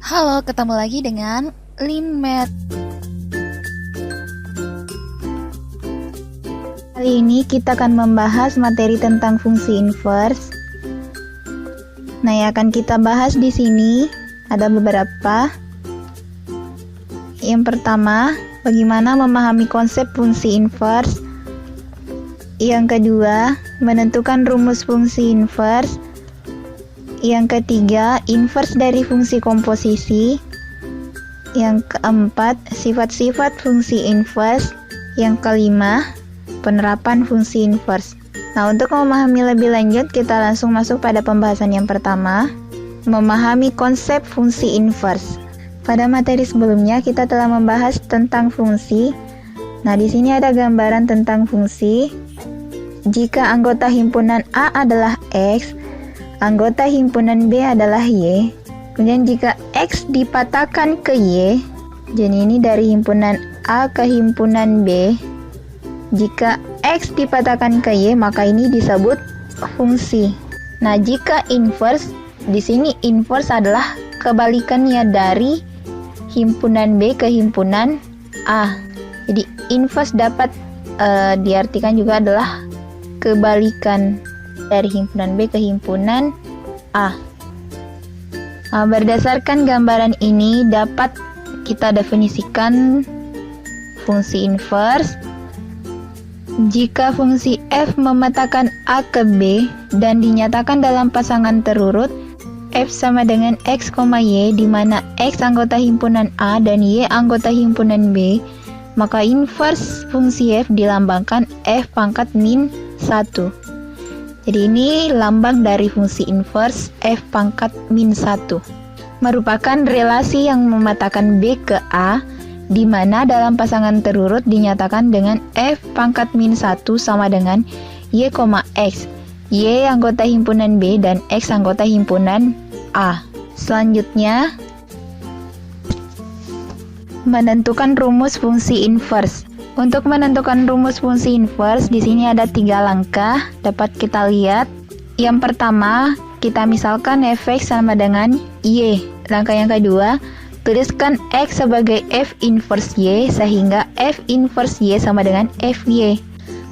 Halo, ketemu lagi dengan Linmet. Kali ini kita akan membahas materi tentang fungsi inverse. Nah, yang akan kita bahas di sini ada beberapa. Yang pertama, bagaimana memahami konsep fungsi inverse. Yang kedua, menentukan rumus fungsi inverse. Yang ketiga, inverse dari fungsi komposisi. Yang keempat, sifat-sifat fungsi inverse. Yang kelima, penerapan fungsi inverse. Nah, untuk memahami lebih lanjut, kita langsung masuk pada pembahasan yang pertama, memahami konsep fungsi inverse. Pada materi sebelumnya, kita telah membahas tentang fungsi. Nah, di sini ada gambaran tentang fungsi. Jika anggota himpunan A adalah X, anggota himpunan B adalah Y. Kemudian jika X dipatahkan ke Y, jadi ini dari himpunan A ke himpunan B. Jika X dipatahkan ke Y, maka ini disebut fungsi. Nah, jika inverse, di sini inverse adalah kebalikannya dari himpunan B ke himpunan A. Jadi inverse dapat diartikan juga adalah kebalikan dari himpunan B ke himpunan A. Nah, berdasarkan gambaran ini dapat kita definisikan fungsi inverse. Jika fungsi f memetakan A ke B dan dinyatakan dalam pasangan terurut f sama dengan x, y, di mana x anggota himpunan A dan y anggota himpunan B, maka inverse fungsi f dilambangkan f pangkat min 1. Jadi ini lambang dari fungsi inverse f pangkat min 1. Merupakan relasi yang memetakan B ke A, di mana dalam pasangan terurut dinyatakan dengan f pangkat min 1 sama dengan y, x. Y anggota himpunan B dan x anggota himpunan A. Selanjutnya, menentukan rumus fungsi inverse. Untuk menentukan rumus fungsi inverse, di sini ada 3 langkah, dapat kita lihat. Yang pertama, kita misalkan fx sama dengan y. Langkah yang kedua, tuliskan x sebagai f inverse y, sehingga f inverse y sama dengan fy.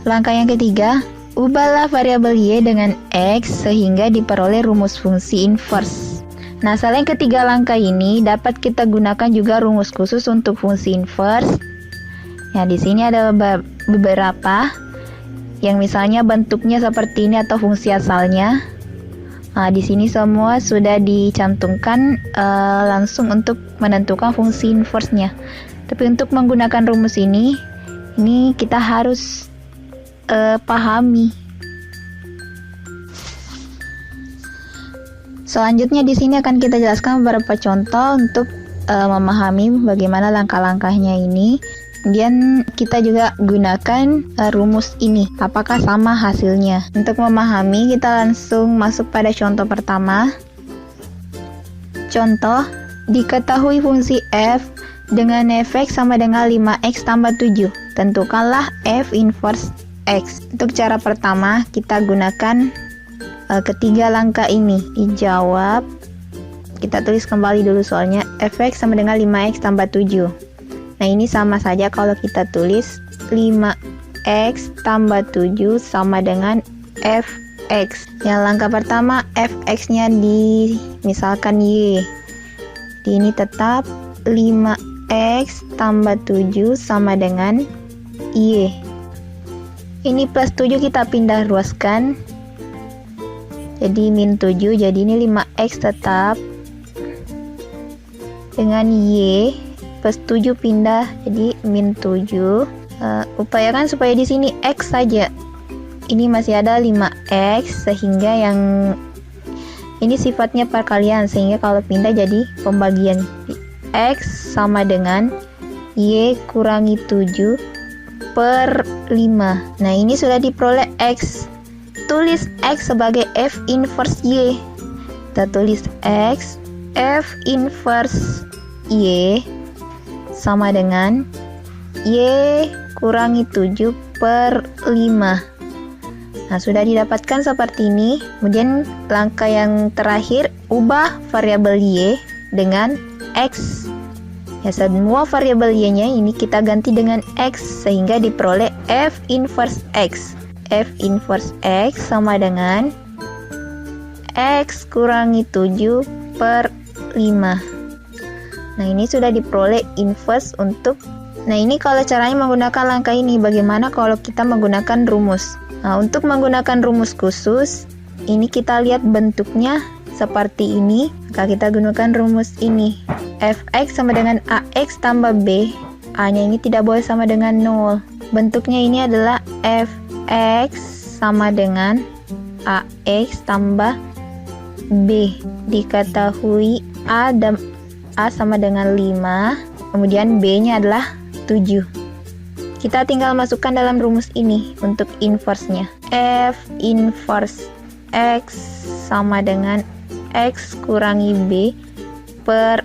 Langkah yang ketiga, ubahlah variabel y dengan x, sehingga diperoleh rumus fungsi inverse. Nah, selain ketiga langkah ini, dapat kita gunakan juga rumus khusus untuk fungsi inverse. Nah, di sini ada beberapa yang misalnya bentuknya seperti ini atau fungsi asalnya. Nah, di sini semua sudah dicantumkan langsung untuk menentukan fungsi inverse-nya. Tapi untuk menggunakan rumus ini kita harus pahami. Selanjutnya di sini akan kita jelaskan beberapa contoh untuk memahami bagaimana langkah-langkahnya ini. Kemudian kita juga gunakan rumus ini, apakah sama hasilnya. Untuk memahami, kita langsung masuk pada contoh pertama. Contoh, diketahui fungsi f dengan fx sama dengan 5x tambah 7. Tentukanlah f inverse x. Untuk cara pertama, kita gunakan ketiga langkah ini. Dijawab, kita tulis kembali dulu soalnya, fx sama dengan 5x tambah 7. Nah, ini sama saja kalau kita tulis 5x tambah 7 sama dengan fx. Yang langkah pertama, fx-nya misalkan y. Ini tetap 5x tambah 7 sama dengan y. Ini plus 7 kita pindah ruaskan. Jadi min 7, jadi ini 5x tetap. Dengan y plus 7 pindah jadi min 7. Upayakan supaya di sini x saja. Ini masih ada 5x, sehingga yang ini sifatnya perkalian, sehingga kalau pindah jadi pembagian. X sama dengan y kurangi 7 per 5. Nah, ini sudah diperoleh x. Tulis x sebagai f inverse y. Kita tulis x f inverse y sama dengan y kurangi 7 per 5. Nah, sudah didapatkan seperti ini. Kemudian langkah yang terakhir, ubah variabel y dengan X. Ya, semua variabel Y-nya ini kita ganti dengan X sehingga diperoleh F inverse X. F inverse X sama dengan X kurangi 7 per 5. Nah, ini sudah diperoleh inverse untuk. Nah, ini kalau caranya menggunakan langkah ini. Bagaimana kalau kita menggunakan rumus? Nah, untuk menggunakan rumus khusus, ini kita lihat bentuknya seperti ini. Maka kita gunakan rumus ini. Fx sama dengan Ax tambah B. A-nya ini tidak boleh sama dengan 0. Bentuknya ini adalah Fx sama dengan Ax tambah B. Diketahui A sama dengan 5. Kemudian B-nya adalah 7. Kita tinggal masukkan dalam rumus ini untuk inverse-nya. F inverse X sama dengan X kurangi B per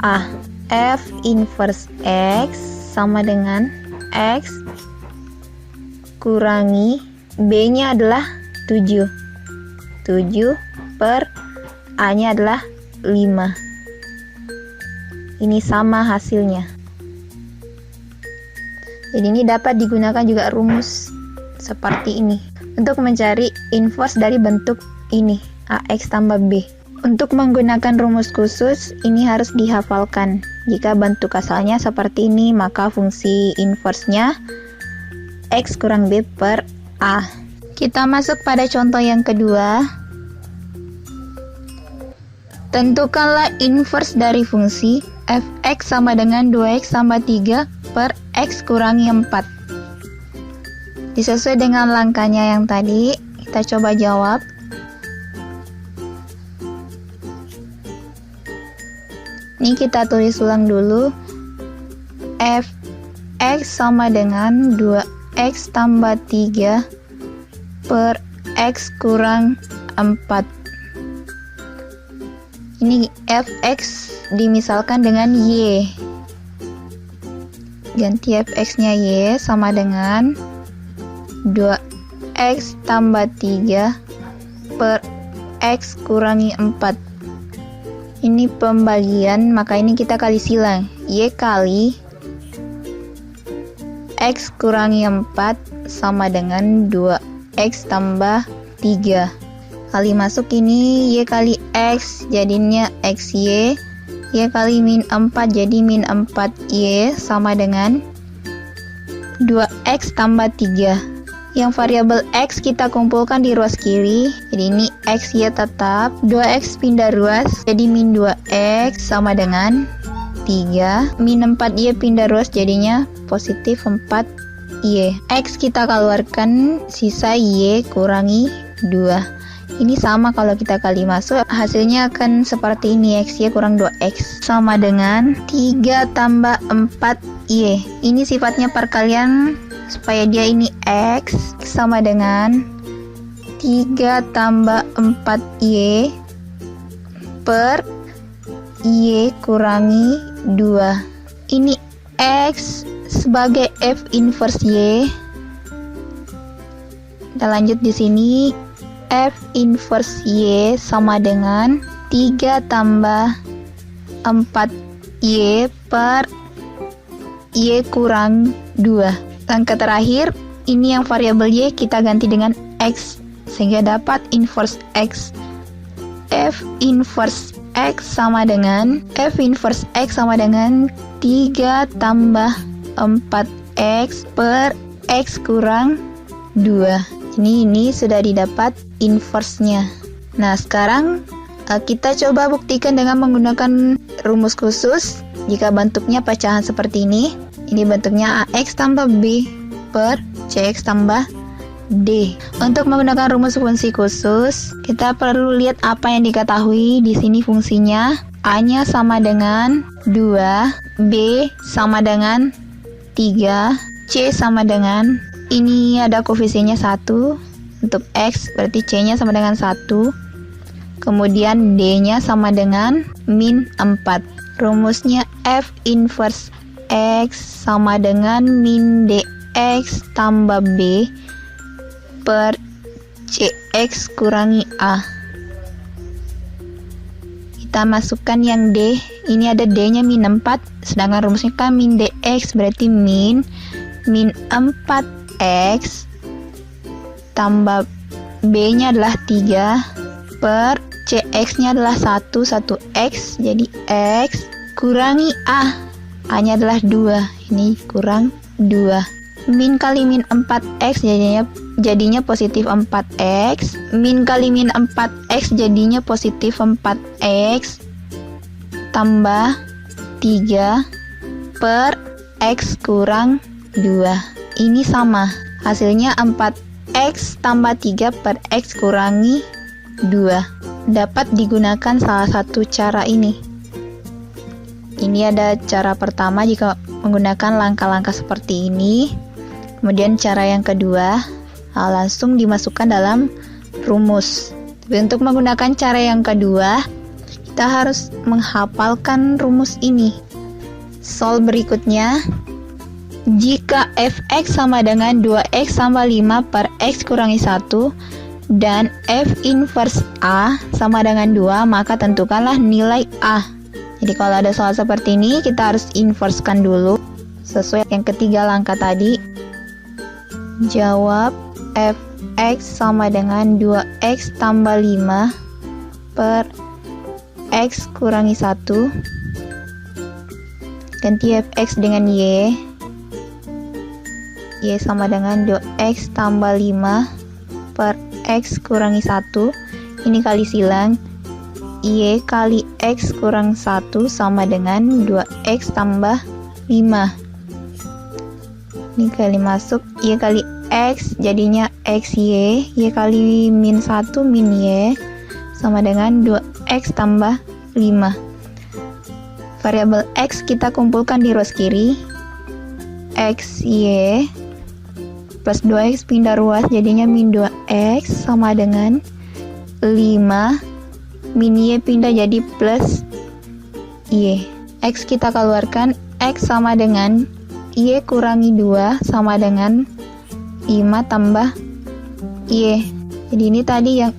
A. F inverse X sama dengan X kurangi B-nya adalah 7. 7 per A-nya adalah 5. Ini sama hasilnya. Jadi ini dapat digunakan juga rumus seperti ini untuk mencari inverse dari bentuk ini, Ax tambah B. Untuk menggunakan rumus khusus, ini harus dihafalkan. Jika bentuk asalnya seperti ini, maka fungsi inverse-nya X kurang B per A. Kita masuk pada contoh yang kedua. Tentukanlah inverse dari fungsi Fx sama dengan 2x tambah 3 per X kurangi 4. Disesuai dengan langkahnya yang tadi, kita coba jawab. Ini kita tulis ulang dulu. Fx sama dengan 2x tambah 3 per X kurang 4. Ini Fx dimisalkan dengan Y. Ganti Fx-nya Y sama dengan 2x tambah 3 per X kurangi 4. Ini pembagian, maka ini kita kali silang. Y kali X kurangi 4 sama dengan 2x tambah 3. Kali masuk ini Y kali X, jadinya XY. Y kali min 4 jadi min 4Y sama dengan 2x tambah 3. Yang variabel X kita kumpulkan di ruas kiri. Jadi ini XY tetap, 2x pindah ruas jadi min 2x sama dengan 3. Min 4Y pindah ruas jadinya positif 4Y. X kita keluarkan, sisa Y kurangi 2. Ini sama kalau kita kali masuk, hasilnya akan seperti ini. XY kurang 2x sama dengan 3 tambah 4Y. Ini sifatnya perkalian supaya dia ini X sama dengan 3 tambah 4Y per Y kurangi 2. Ini X sebagai F inverse Y. Kita lanjut di sini. F inverse Y sama dengan 3 tambah 4Y per Y kurang 2. Langkah terakhir, ini yang variabel Y kita ganti dengan X sehingga dapat inverse X. F inverse X sama dengan 3 tambah 4X per X kurang 2. Ini sudah didapat inverse-nya. Nah, sekarang kita coba buktikan dengan menggunakan rumus khusus. Jika bentuknya pecahan seperti ini bentuknya AX tambah B per CX tambah D. Untuk menggunakan rumus fungsi khusus, kita perlu lihat apa yang diketahui. Di sini fungsinya A-nya sama dengan 2, B sama dengan 3, C sama dengan, ini ada koefisiennya 1. Untuk X berarti C-nya sama dengan 1. Kemudian D-nya sama dengan min 4. Rumusnya F inverse X sama dengan min DX tambah B per CX kurangi A. Kita masukkan yang D ini ada D-nya min 4, sedangkan rumusnya kan min DX, berarti min 4X tambah B-nya adalah 3 per CX-nya adalah 1X, jadi X kurangi A-nya adalah 2, ini kurang 2. Min kali min 4X jadinya positif 4X, min kali min 4X jadinya positif 4X, tambah 3 per X kurang 2. Ini sama, hasilnya 4X tambah 3 per X kurangi 2. Dapat digunakan salah satu cara ini. Ini ada cara pertama jika menggunakan langkah-langkah seperti ini. Kemudian cara yang kedua, langsung dimasukkan dalam rumus. Tapi untuk menggunakan cara yang kedua, kita harus menghafalkan rumus ini. Soal berikutnya, jika fx sama dengan 2x tambah 5 per x kurangi 1 dan f inverse A sama dengan 2, maka tentukanlah nilai A. Jadi kalau ada soal seperti ini, kita harus inversekan dulu sesuai yang ketiga langkah tadi. Jawab fx sama dengan 2x tambah 5 per x kurangi 1. Ganti fx dengan y. Y sama dengan 2x tambah 5 per x kurangi 1. Ini kali silang. Y kali x kurang 1 sama dengan 2x tambah 5. Ini kali masuk, y kali x jadinya xy, y kali min 1 min y sama dengan 2x tambah 5. Variabel x kita kumpulkan di ruas kiri, xy plus 2x pindah ruas jadinya min 2x sama dengan 5, min y pindah jadi plus y. X kita keluarkan, x sama dengan y kurangi 2 sama dengan 5 tambah y. Jadi ini tadi yang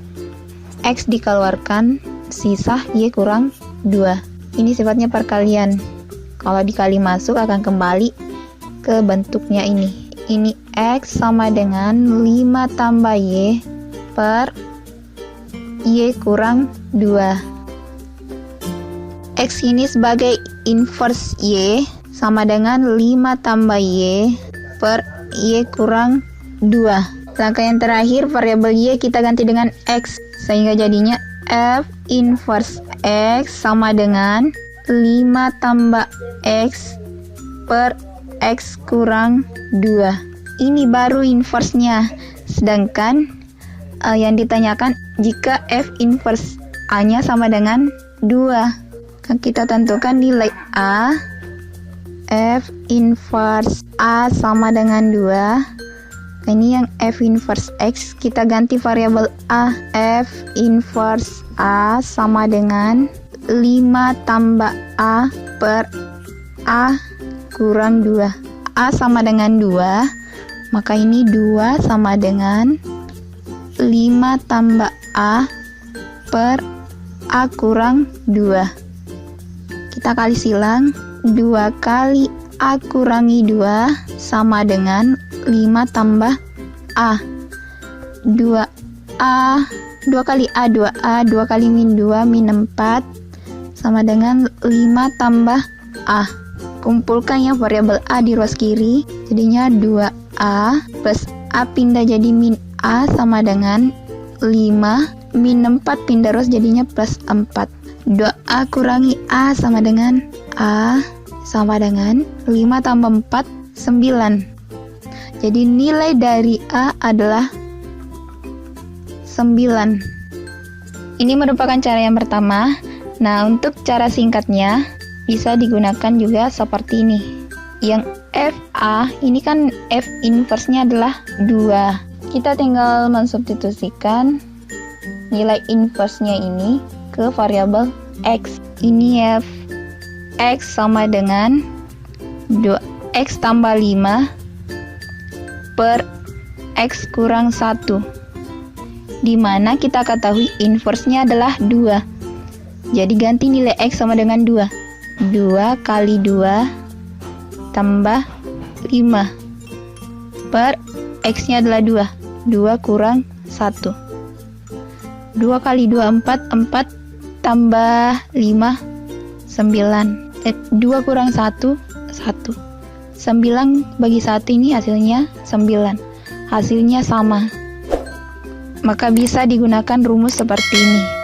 x dikeluarkan, sisa y kurang 2. Ini sifatnya perkalian. Kalau dikali masuk akan kembali ke bentuknya ini. Ini x sama dengan 5 tambah y per y kurang 2. X ini sebagai inverse y sama dengan 5 tambah y per y kurang 2. Langkah yang terakhir, variabel y kita ganti dengan x, sehingga jadinya f inverse x sama dengan 5 tambah x per x kurang 2. Ini baru inverse-nya. Sedangkan yang ditanyakan jika f inverse a-nya sama dengan 2. Kita tentukan nilai a. F inverse A sama dengan 2. Ini yang F inverse X, kita ganti variabel A. F inverse A sama dengan 5 tambah A per A kurang 2. A sama dengan 2, maka ini 2 sama dengan 5 tambah A per A kurang 2. Kita kali silang, 2 kali A kurangi 2 sama dengan 5 tambah A. 2A, 2 kali A, 2A, 2 kali min 2, min 4 sama dengan 5 tambah A. Kumpulkan yang variabel A di ruas kiri, jadinya 2A plus A pindah jadi min A sama dengan 5, min 4 pindah ruas jadinya plus 4. 2A kurangi A sama dengan A sama dengan 5 tambah 4, 9. Jadi nilai dari A adalah 9. Ini merupakan cara yang pertama. Nah, untuk cara singkatnya bisa digunakan juga seperti ini. Yang FA ini kan F inverse-nya adalah 2. Kita tinggal mensubstitusikan nilai inverse-nya ini ke variabel X. Ini F X sama dengan 2X tambah 5 per X kurang 1, dimana kita ketahui inverse-nya adalah 2. Jadi ganti nilai X sama dengan 2. 2 kali 2 tambah 5 per X-nya adalah 2. 2 kurang 1. 2 kali 2 4, 4 tambah 5 9. 2 kurang 1 1. 9 bagi 1 ini hasilnya 9. Hasilnya sama. Maka bisa digunakan rumus seperti ini.